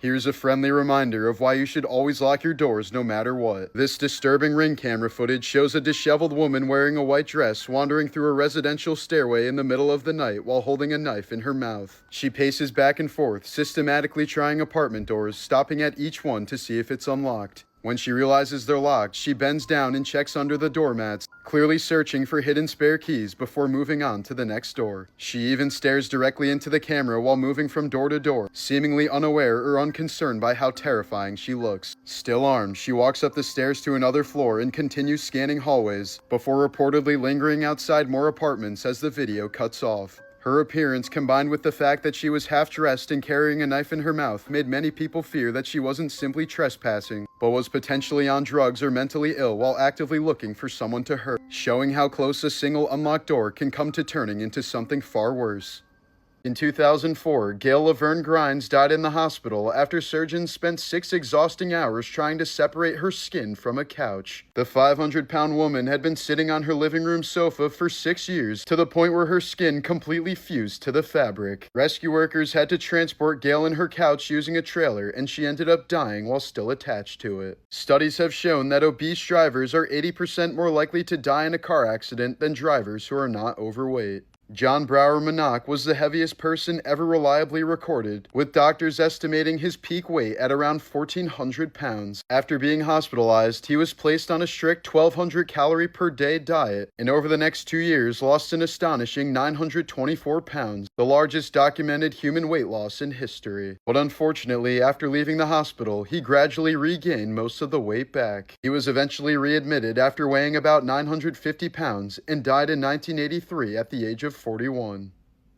Here's a friendly reminder of why you should always lock your doors no matter what. This disturbing Ring camera footage shows a disheveled woman wearing a white dress wandering through a residential stairway in the middle of the night while holding a knife in her mouth. She paces back and forth, systematically trying apartment doors, stopping at each one to see if it's unlocked. When she realizes they're locked, she bends down and checks under the doormats, clearly searching for hidden spare keys before moving on to the next door. She even stares directly into the camera while moving from door to door, seemingly unaware or unconcerned by how terrifying she looks. Still armed, she walks up the stairs to another floor and continues scanning hallways, before reportedly lingering outside more apartments as the video cuts off. Her appearance, combined with the fact that she was half-dressed and carrying a knife in her mouth, made many people fear that she wasn't simply trespassing, but was potentially on drugs or mentally ill while actively looking for someone to hurt, showing how close a single unlocked door can come to turning into something far worse. In 2004, Gail Laverne Grimes died in the hospital after surgeons spent 6 exhausting hours trying to separate her skin from a couch. The 500-pound woman had been sitting on her living room sofa for 6 years, to the point where her skin completely fused to the fabric. Rescue workers had to transport Gail in her couch using a trailer, and she ended up dying while still attached to it. Studies have shown that obese drivers are 80% more likely to die in a car accident than drivers who are not overweight. John Brower Minock was the heaviest person ever reliably recorded, with doctors estimating his peak weight at around 1,400 pounds. After being hospitalized, he was placed on a strict 1,200 calorie per day diet, and over the next 2 years lost an astonishing 924 pounds, the largest documented human weight loss in history. But unfortunately, after leaving the hospital, he gradually regained most of the weight back. He was eventually readmitted after weighing about 950 pounds and died in 1983 at the age of 41.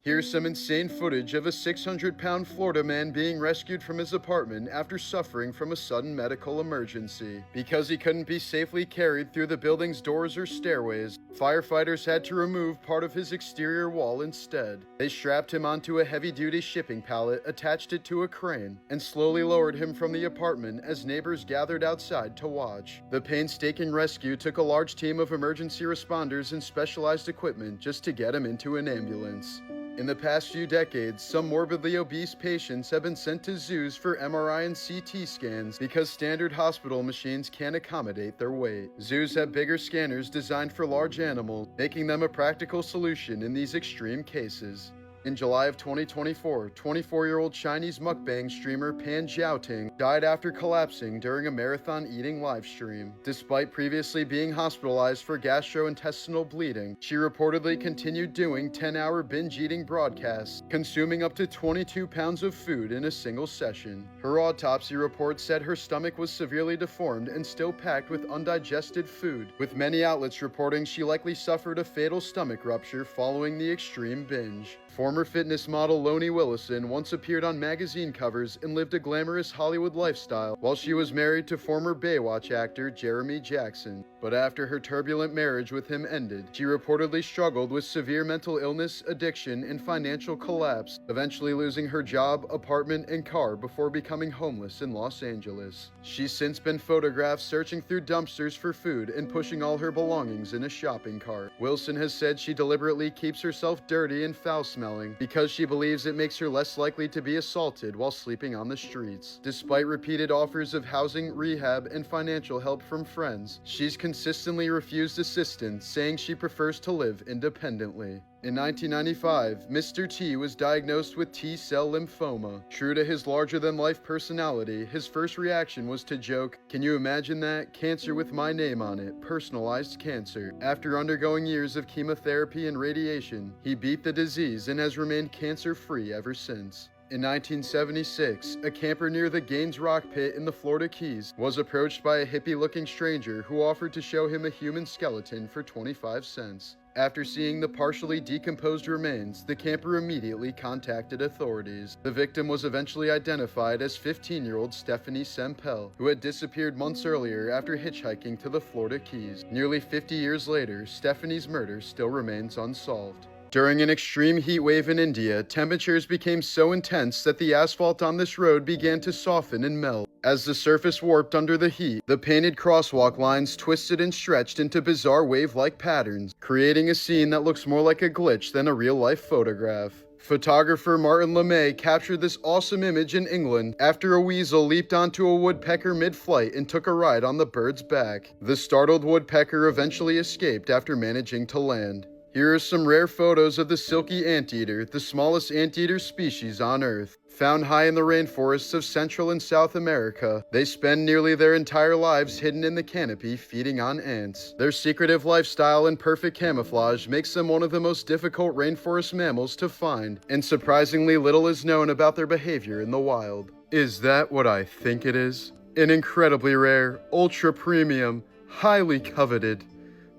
Here's some insane footage of a 600-pound Florida man being rescued from his apartment after suffering from a sudden medical emergency. Because he couldn't be safely carried through the building's doors or stairways, firefighters had to remove part of his exterior wall instead. They strapped him onto a heavy-duty shipping pallet, attached it to a crane, and slowly lowered him from the apartment as neighbors gathered outside to watch. The painstaking rescue took a large team of emergency responders and specialized equipment just to get him into an ambulance. In the past few decades, some morbidly obese patients have been sent to zoos for MRI and CT scans because standard hospital machines can't accommodate their weight. Zoos have bigger scanners designed for large animals, making them a practical solution in these extreme cases. In July of 2024, 24-year-old Chinese mukbang streamer Pan Zhaoting died after collapsing during a marathon eating live stream. Despite previously being hospitalized for gastrointestinal bleeding, she reportedly continued doing 10-hour binge-eating broadcasts, consuming up to 22 pounds of food in a single session. Her autopsy report said her stomach was severely deformed and still packed with undigested food, with many outlets reporting she likely suffered a fatal stomach rupture following the extreme binge. Former fitness model Lonnie Willison once appeared on magazine covers and lived a glamorous Hollywood lifestyle while she was married to former Baywatch actor Jeremy Jackson. But after her turbulent marriage with him ended, she reportedly struggled with severe mental illness, addiction, and financial collapse, eventually losing her job, apartment, and car before becoming homeless in Los Angeles. She's since been photographed searching through dumpsters for food and pushing all her belongings in a shopping cart. Wilson has said she deliberately keeps herself dirty and foul-smelling because she believes it makes her less likely to be assaulted while sleeping on the streets. Despite repeated offers of housing, rehab, and financial help from friends, she's consistently refused assistance, saying she prefers to live independently. In 1995, Mr. T was diagnosed with T-cell lymphoma. True to his larger-than-life personality, his first reaction was to joke, "Can you imagine that? Cancer with my name on it. Personalized cancer." After undergoing years of chemotherapy and radiation, he beat the disease and has remained cancer-free ever since. In 1976, a camper near the Gaines Rock Pit in the Florida Keys was approached by a hippie-looking stranger who offered to show him a human skeleton for 25 cents. After seeing the partially decomposed remains, the camper immediately contacted authorities. The victim was eventually identified as 15-year-old Stephanie Sempel, who had disappeared months earlier after hitchhiking to the Florida Keys. Nearly 50 years later, Stephanie's murder still remains unsolved. During an extreme heat wave in India, temperatures became so intense that the asphalt on this road began to soften and melt. As the surface warped under the heat, the painted crosswalk lines twisted and stretched into bizarre wave-like patterns, creating a scene that looks more like a glitch than a real-life photograph. Photographer Martin LeMay captured this awesome image in England after a weasel leaped onto a woodpecker mid-flight and took a ride on the bird's back. The startled woodpecker eventually escaped after managing to land. Here are some rare photos of the silky anteater, the smallest anteater species on Earth. Found high in the rainforests of Central and South America, they spend nearly their entire lives hidden in the canopy feeding on ants. Their secretive lifestyle and perfect camouflage makes them one of the most difficult rainforest mammals to find, and surprisingly little is known about their behavior in the wild. Is that what I think it is? An incredibly rare, ultra premium, highly coveted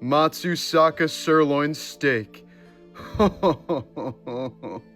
Matsusaka sirloin steak.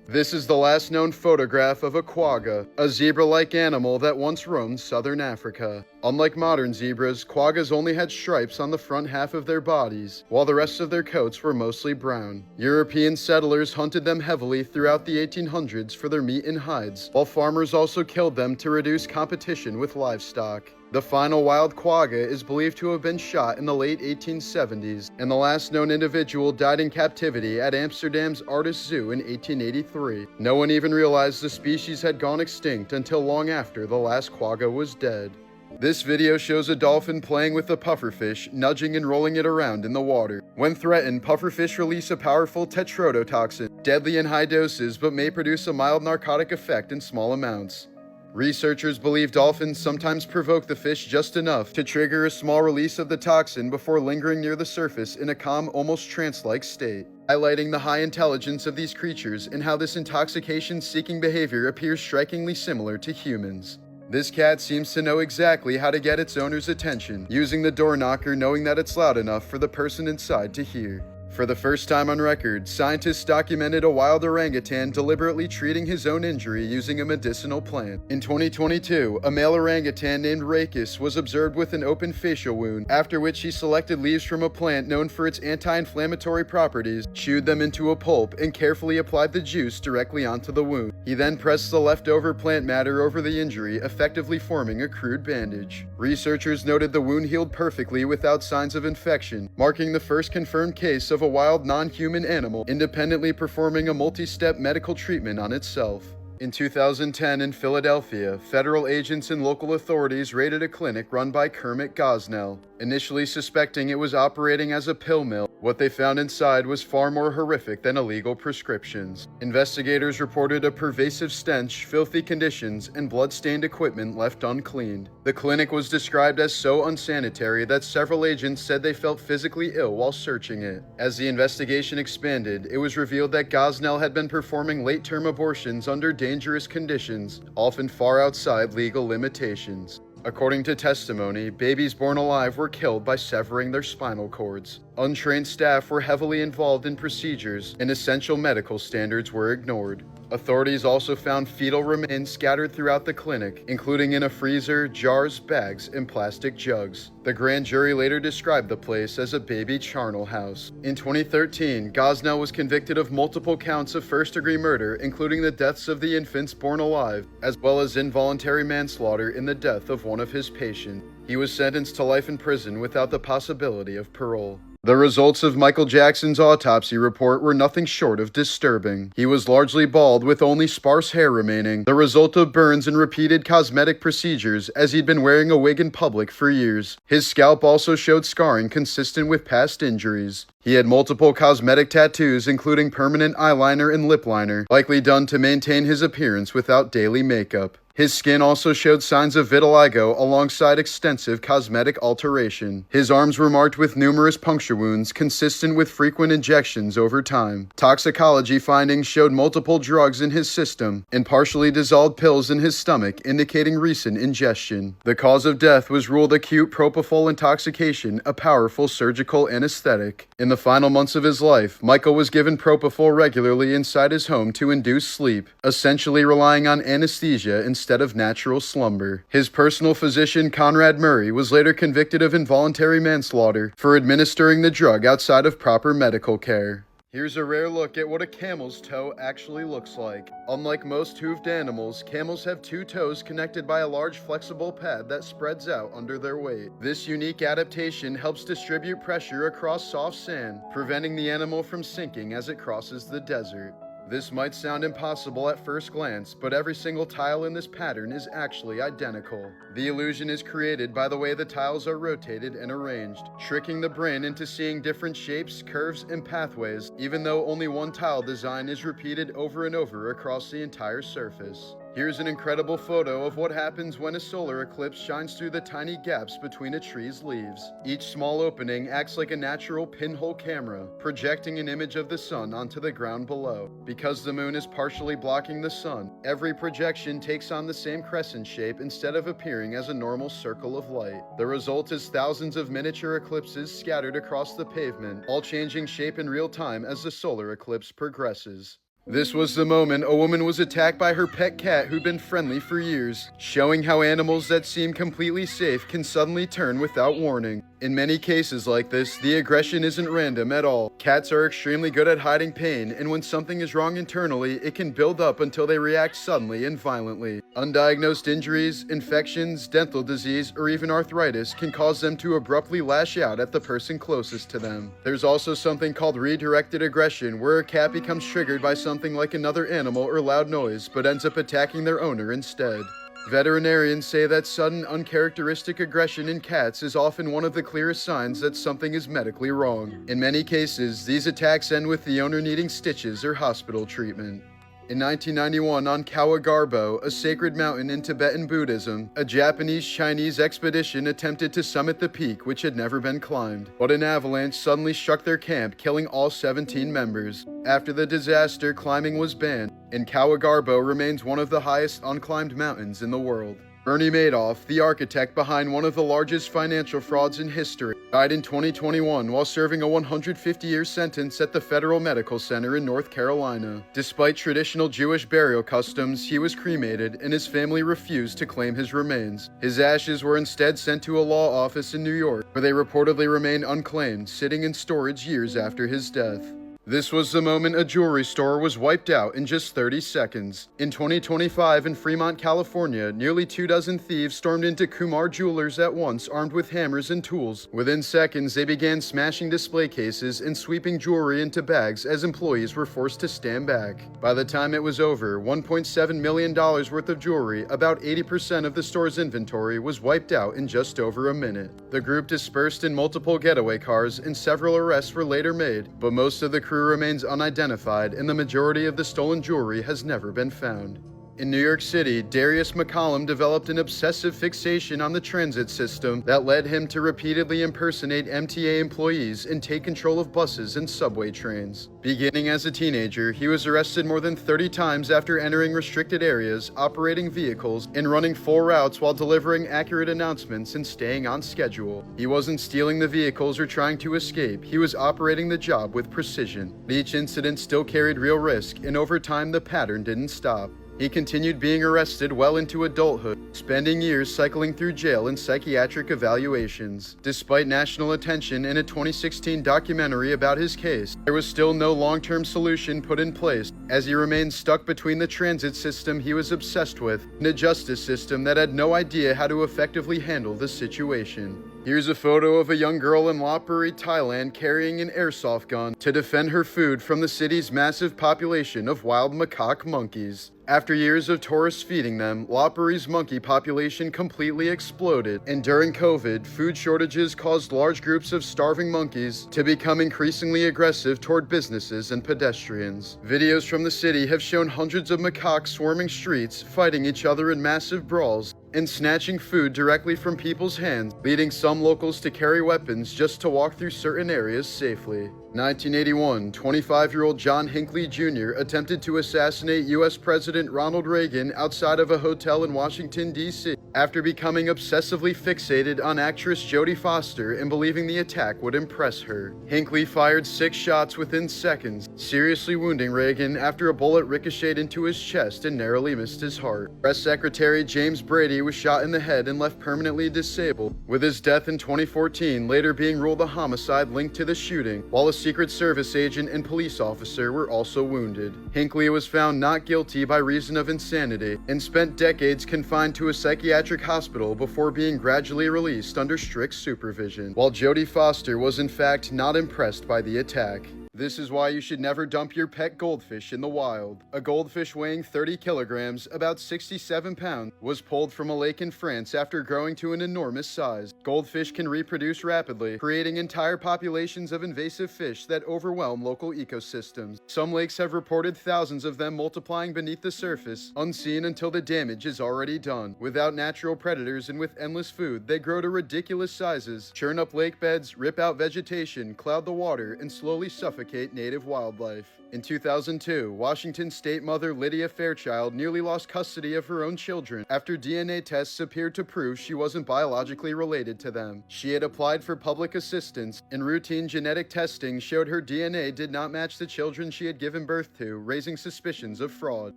This is the last known photograph of a quagga, a zebra-like animal that once roamed southern Africa. Unlike modern zebras, quaggas only had stripes on the front half of their bodies, while the rest of their coats were mostly brown. European settlers hunted them heavily throughout the 1800s for their meat and hides, while farmers also killed them to reduce competition with livestock. The final wild quagga is believed to have been shot in the late 1870s, and the last known individual died in captivity at Amsterdam's Artis Zoo in 1883. No one even realized the species had gone extinct until long after the last quagga was dead. This video shows a dolphin playing with a pufferfish, nudging and rolling it around in the water. When threatened, pufferfish release a powerful tetrodotoxin, deadly in high doses but may produce a mild narcotic effect in small amounts. Researchers believe dolphins sometimes provoke the fish just enough to trigger a small release of the toxin before lingering near the surface in a calm, almost trance-like state, highlighting the high intelligence of these creatures and how this intoxication-seeking behavior appears strikingly similar to humans. This cat seems to know exactly how to get its owner's attention, using the door knocker knowing that it's loud enough for the person inside to hear. For the first time on record, scientists documented a wild orangutan deliberately treating his own injury using a medicinal plant. In 2022, a male orangutan named Rakis was observed with an open facial wound, after which he selected leaves from a plant known for its anti-inflammatory properties, chewed them into a pulp, and carefully applied the juice directly onto the wound. He then pressed the leftover plant matter over the injury, effectively forming a crude bandage. Researchers noted the wound healed perfectly without signs of infection, marking the first confirmed case of a wild non-human animal independently performing a multi-step medical treatment on itself. In 2010 in Philadelphia, federal agents and local authorities raided a clinic run by Kermit Gosnell, initially suspecting it was operating as a pill mill. What they found inside was far more horrific than illegal prescriptions. Investigators reported a pervasive stench, filthy conditions, and blood-stained equipment left uncleaned. The clinic was described as so unsanitary that several agents said they felt physically ill while searching it. As the investigation expanded, it was revealed that Gosnell had been performing late-term abortions under dangerous conditions, often far outside legal limitations. According to testimony, babies born alive were killed by severing their spinal cords. Untrained staff were heavily involved in procedures, and essential medical standards were ignored. Authorities also found fetal remains scattered throughout the clinic, including in a freezer, jars, bags, and plastic jugs. The grand jury later described the place as a baby charnel house. In 2013, Gosnell was convicted of multiple counts of first-degree murder, including the deaths of the infants born alive, as well as involuntary manslaughter in the death of one of his patients. He was sentenced to life in prison without the possibility of parole. The results of Michael Jackson's autopsy report were nothing short of disturbing. He was largely bald with only sparse hair remaining, the result of burns and repeated cosmetic procedures, as he'd been wearing a wig in public for years. His scalp also showed scarring consistent with past injuries. He had multiple cosmetic tattoos, including permanent eyeliner and lip liner, likely done to maintain his appearance without daily makeup. His skin also showed signs of vitiligo alongside extensive cosmetic alteration. His arms were marked with numerous puncture wounds, consistent with frequent injections over time. Toxicology findings showed multiple drugs in his system and partially dissolved pills in his stomach, indicating recent ingestion. The cause of death was ruled acute propofol intoxication, a powerful surgical anesthetic. In the final months of his life, Michael was given propofol regularly inside his home to induce sleep, essentially relying on anesthesia instead of natural slumber. His personal physician, Conrad Murray, was later convicted of involuntary manslaughter for administering the drug outside of proper medical care. Here's a rare look at what a camel's toe actually looks like. Unlike most hoofed animals, camels have two toes connected by a large flexible pad that spreads out under their weight. This unique adaptation helps distribute pressure across soft sand, preventing the animal from sinking as it crosses the desert. This might sound impossible at first glance, but every single tile in this pattern is actually identical. The illusion is created by the way the tiles are rotated and arranged, tricking the brain into seeing different shapes, curves, and pathways, even though only one tile design is repeated over and over across the entire surface. Here's an incredible photo of what happens when a solar eclipse shines through the tiny gaps between a tree's leaves. Each small opening acts like a natural pinhole camera, projecting an image of the sun onto the ground below. Because the moon is partially blocking the sun, every projection takes on the same crescent shape instead of appearing as a normal circle of light. The result is thousands of miniature eclipses scattered across the pavement, all changing shape in real time as the solar eclipse progresses. This was the moment a woman was attacked by her pet cat who'd been friendly for years, showing how animals that seem completely safe can suddenly turn without warning. In many cases like this, the aggression isn't random at all. Cats are extremely good at hiding pain, and when something is wrong internally, it can build up until they react suddenly and violently. Undiagnosed injuries, infections, dental disease, or even arthritis can cause them to abruptly lash out at the person closest to them. There's also something called redirected aggression, where a cat becomes triggered by something like another animal or loud noise, but ends up attacking their owner instead. Veterinarians say that sudden, uncharacteristic aggression in cats is often one of the clearest signs that something is medically wrong. In many cases, these attacks end with the owner needing stitches or hospital treatment. In 1991, on Kawagarbo, a sacred mountain in Tibetan Buddhism, a Japanese-Chinese expedition attempted to summit the peak, which had never been climbed. But an avalanche suddenly struck their camp, killing all 17 members. After the disaster, climbing was banned, and Kawagarbo remains one of the highest unclimbed mountains in the world. Bernie Madoff, the architect behind one of the largest financial frauds in history, died in 2021 while serving a 150-year sentence at the Federal Medical Center in North Carolina. Despite traditional Jewish burial customs, he was cremated and his family refused to claim his remains. His ashes were instead sent to a law office in New York, where they reportedly remained unclaimed, sitting in storage years after his death. This was the moment a jewelry store was wiped out in just 30 seconds. In 2025 in Fremont, California, nearly 24 thieves stormed into Kumar Jewelers at once, armed with hammers and tools. Within seconds, they began smashing display cases and sweeping jewelry into bags as employees were forced to stand back. By the time it was over, $1.7 million worth of jewelry, about 80% of the store's inventory, was wiped out in just over a minute. The group dispersed in multiple getaway cars and several arrests were later made, but most of the crew remains unidentified and the majority of the stolen jewelry has never been found. In New York City, Darius McCollum developed an obsessive fixation on the transit system that led him to repeatedly impersonate MTA employees and take control of buses and subway trains. Beginning as a teenager, he was arrested more than 30 times after entering restricted areas, operating vehicles, and running full routes while delivering accurate announcements and staying on schedule. He wasn't stealing the vehicles or trying to escape, he was operating the job with precision. Each incident still carried real risk, and over time the pattern didn't stop. He continued being arrested well into adulthood, spending years cycling through jail and psychiatric evaluations. Despite national attention and a 2016 documentary about his case, there was still no long-term solution put in place, as he remained stuck between the transit system he was obsessed with and a justice system that had no idea how to effectively handle the situation. Here's a photo of a young girl in Lopburi, Thailand, carrying an airsoft gun to defend her food from the city's massive population of wild macaque monkeys. After years of tourists feeding them, Lopburi's monkey population completely exploded, and during COVID, food shortages caused large groups of starving monkeys to become increasingly aggressive toward businesses and pedestrians. Videos from the city have shown hundreds of macaques swarming streets, fighting each other in massive brawls, and snatching food directly from people's hands, leading some locals to carry weapons just to walk through certain areas safely. 1981, 25-year-old John Hinckley Jr. attempted to assassinate U.S. President Ronald Reagan outside of a hotel in Washington, D.C. after becoming obsessively fixated on actress Jodie Foster and believing the attack would impress her. Hinckley fired 6 shots within seconds, seriously wounding Reagan after a bullet ricocheted into his chest and narrowly missed his heart. Press Secretary James Brady was shot in the head and left permanently disabled, with his death in 2014 later being ruled a homicide linked to the shooting, while a Secret Service agent and police officer were also wounded. Hinckley was found not guilty by reason of insanity and spent decades confined to a psychiatric hospital before being gradually released under strict supervision, while Jodie Foster was in fact not impressed by the attack. This is why you should never dump your pet goldfish in the wild. A goldfish weighing 30 kilograms, about 67 pounds, was pulled from a lake in France after growing to an enormous size. Goldfish can reproduce rapidly, creating entire populations of invasive fish that overwhelm local ecosystems. Some lakes have reported thousands of them multiplying beneath the surface, unseen until the damage is already done. Without natural predators and with endless food, they grow to ridiculous sizes, churn up lake beds, rip out vegetation, cloud the water, and slowly suffocate native wildlife. In 2002, Washington State mother Lydia Fairchild nearly lost custody of her own children after DNA tests appeared to prove she wasn't biologically related to them. She had applied for public assistance, and routine genetic testing showed her DNA did not match the children she had given birth to, raising suspicions of fraud.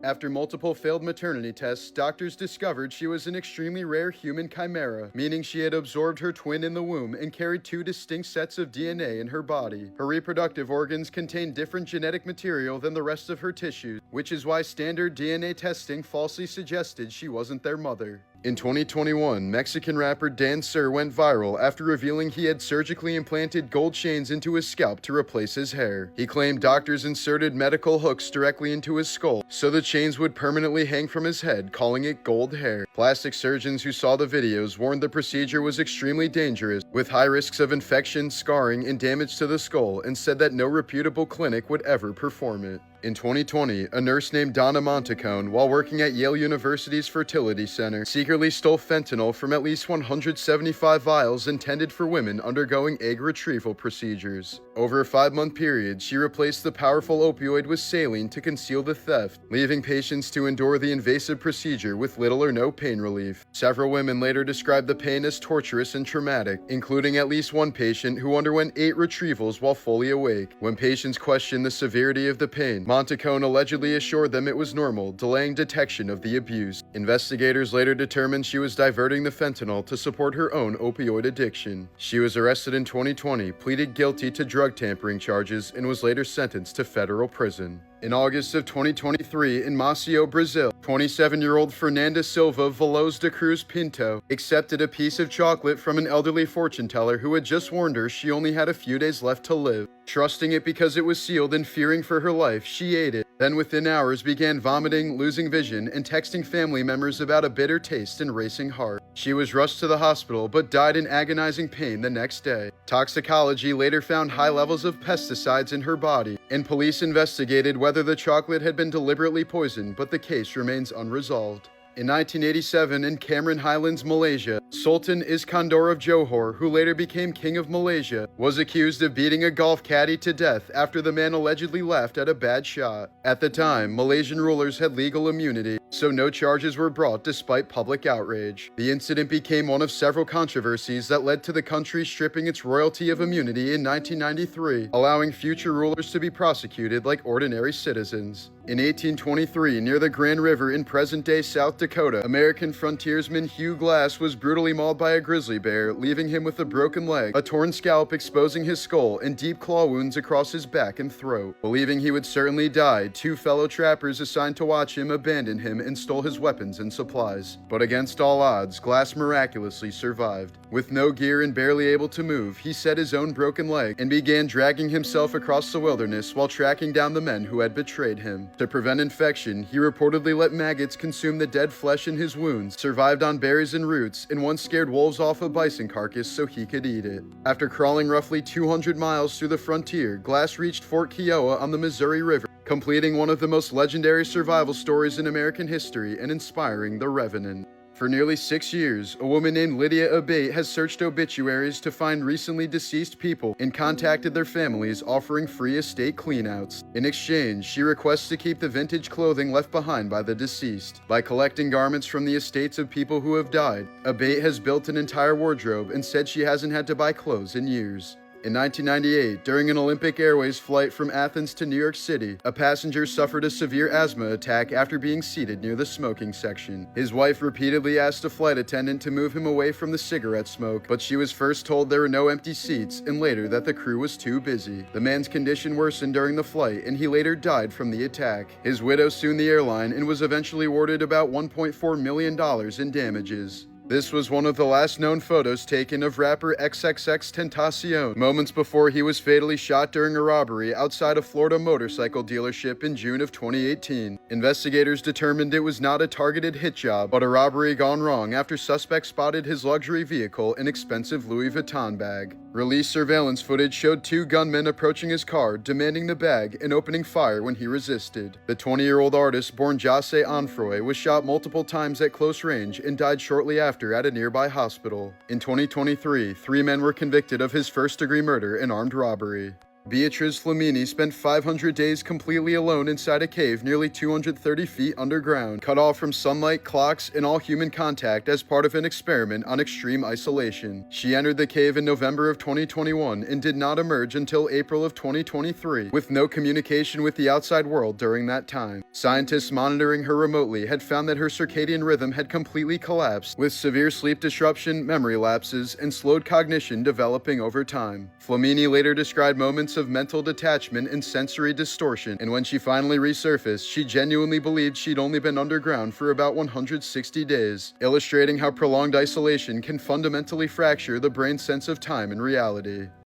After multiple failed maternity tests, doctors discovered she was an extremely rare human chimera, meaning she had absorbed her twin in the womb and carried two distinct sets of DNA in her body. Her reproductive organs contained different genetic material than the rest of her tissues, which is why standard DNA testing falsely suggested she wasn't their mother. In 2021, Mexican rapper Dan Sur went viral after revealing he had surgically implanted gold chains into his scalp to replace his hair. He claimed doctors inserted medical hooks directly into his skull so the chains would permanently hang from his head, calling it gold hair. Plastic surgeons who saw the videos warned the procedure was extremely dangerous, with high risks of infection, scarring, and damage to the skull, and said that no reputable clinic would ever perform it. In 2020, a nurse named Donna Montacone, while working at Yale University's fertility center, secretly stole fentanyl from at least 175 vials intended for women undergoing egg retrieval procedures. Over a 5-month period, she replaced the powerful opioid with saline to conceal the theft, leaving patients to endure the invasive procedure with little or no pain relief. Several women later described the pain as torturous and traumatic, including at least one patient who underwent 8 retrievals while fully awake. When patients questioned the severity of the pain, Montacone allegedly assured them it was normal, delaying detection of the abuse. Investigators later determined she was diverting the fentanyl to support her own opioid addiction. She was arrested in 2020, pleaded guilty to drug tampering charges, and was later sentenced to federal prison. In August of 2023, in Maceió, Brazil, 27-year-old Fernanda Silva Veloz de Cruz Pinto accepted a piece of chocolate from an elderly fortune teller who had just warned her she only had a few days left to live. Trusting it because it was sealed and fearing for her life, she ate it. Then within hours began vomiting, losing vision, and texting family members about a bitter taste and racing heart. She was rushed to the hospital but died in agonizing pain the next day. Toxicology later found high levels of pesticides in her body, and police investigated whether the chocolate had been deliberately poisoned, but the case remains unresolved. In 1987, in Cameron Highlands, Malaysia, Sultan Iskandar of Johor, who later became King of Malaysia, was accused of beating a golf caddy to death after the man allegedly laughed at a bad shot. At the time, Malaysian rulers had legal immunity, so no charges were brought despite public outrage. The incident became one of several controversies that led to the country stripping its royalty of immunity in 1993, allowing future rulers to be prosecuted like ordinary citizens. In 1823, near the Grand River in present-day South Dakota, American frontiersman Hugh Glass was brutally mauled by a grizzly bear, leaving him with a broken leg, a torn scalp exposing his skull, and deep claw wounds across his back and throat. Believing he would certainly die, 2 fellow trappers assigned to watch him abandoned him and stole his weapons and supplies. But against all odds, Glass miraculously survived. With no gear and barely able to move, he set his own broken leg and began dragging himself across the wilderness while tracking down the men who had betrayed him. To prevent infection, he reportedly let maggots consume the dead flesh in his wounds, survived on berries and roots, and once scared wolves off a bison carcass so he could eat it. After crawling roughly 200 miles through the frontier, Glass reached Fort Kiowa on the Missouri River, completing one of the most legendary survival stories in American history and inspiring the Revenant. For nearly 6 years, a woman named Lydia Abate has searched obituaries to find recently deceased people and contacted their families offering free estate cleanouts. In exchange, she requests to keep the vintage clothing left behind by the deceased. By collecting garments from the estates of people who have died, Abate has built an entire wardrobe and said she hasn't had to buy clothes in years. In 1998, during an Olympic Airways flight from Athens to New York City, a passenger suffered a severe asthma attack after being seated near the smoking section. His wife repeatedly asked a flight attendant to move him away from the cigarette smoke, but she was first told there were no empty seats and later that the crew was too busy. The man's condition worsened during the flight and he later died from the attack. His widow sued the airline and was eventually awarded about $1.4 million in damages. This was one of the last known photos taken of rapper XXXTentacion, moments before he was fatally shot during a robbery outside a Florida motorcycle dealership in June of 2018. Investigators determined it was not a targeted hit job, but a robbery gone wrong after suspects spotted his luxury vehicle and expensive Louis Vuitton bag. Released surveillance footage showed two gunmen approaching his car, demanding the bag and opening fire when he resisted. The 20-year-old artist, born Jose Onfroy, was shot multiple times at close range and died shortly after at a nearby hospital. In 2023, 3 men were convicted of his first-degree murder and armed robbery. Beatriz Flamini spent 500 days completely alone inside a cave nearly 230 feet underground, cut off from sunlight, clocks, and all human contact as part of an experiment on extreme isolation. She entered the cave in November of 2021 and did not emerge until April of 2023, with no communication with the outside world during that time. Scientists monitoring her remotely had found that her circadian rhythm had completely collapsed, with severe sleep disruption, memory lapses, and slowed cognition developing over time. Flamini later described moments of mental detachment and sensory distortion, and when she finally resurfaced, she genuinely believed she'd only been underground for about 160 days, illustrating how prolonged isolation can fundamentally fracture the brain's sense of time and reality.